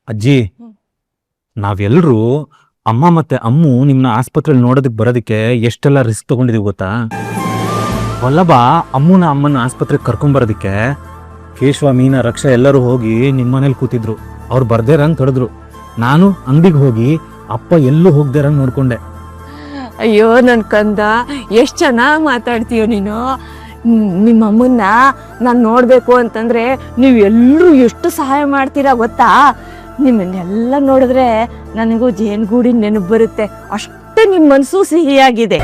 ಅಜ್ಜಿ, ನಾವೆಲ್ಲರೂ ಅಮ್ಮ ಮತ್ತೆ ಅಮ್ಮು ನಿಮ್ನ ಆಸ್ಪತ್ರೆಯಲ್ಲಿ ನೋಡೋದಕ್ಕೆ ಬರೋದಕ್ಕೆ ಎಷ್ಟೆಲ್ಲ ರಿಸ್ಕ್ ತಗೊಂಡಿದೀವಿ ಗೊತ್ತಾ? ವಲ್ಲಭ ಅಮ್ಮನ ಆಸ್ಪತ್ರೆಗೆ ಕರ್ಕೊಂಬರೋದಕ್ಕೆ ಕೇಶವ, ಮೀನಾ, ರಕ್ಷಾ ಎಲ್ಲರೂ ಹೋಗಿ ನಿಮ್ಮ ಮನೇಲಿ ಕೂತಿದ್ರು. ಅವ್ರು ಬರ್ದೇರಂಗ್ ತಡೆದ್ರು. ನಾನು ಅಂಗಡಿಗೆ ಹೋಗಿ ಅಪ್ಪ ಎಲ್ಲೂ ಹೋಗ್ದೇರಂಗ್ ನೋಡ್ಕೊಂಡೆ. ಅಯ್ಯೋ ನನ್ ಕಂದ, ಎಷ್ಟ್ ಚೆನ್ನಾಗಿ ಮಾತಾಡ್ತೀಯೋ ನೀನು. ನಿಮ್ಮಮ್ಮನ್ನ ನಾನು ನೋಡ್ಬೇಕು ಅಂತಂದ್ರೆ ನೀವೆಲ್ಲರೂ ಎಷ್ಟು ಸಹಾಯ ಮಾಡ್ತೀರಾ ಗೊತ್ತಾ? ನಿಮ್ಮನ್ನೆಲ್ಲ ನೋಡಿದ್ರೆ ನನಗೂ ಜೇನುಗೂಡಿ ನೆನಪು ಬರುತ್ತೆ. ಅಷ್ಟೇ ನಿಮ್ಮ ಮನಸ್ಸು ಸಿಹಿಯಾಗಿದೆ.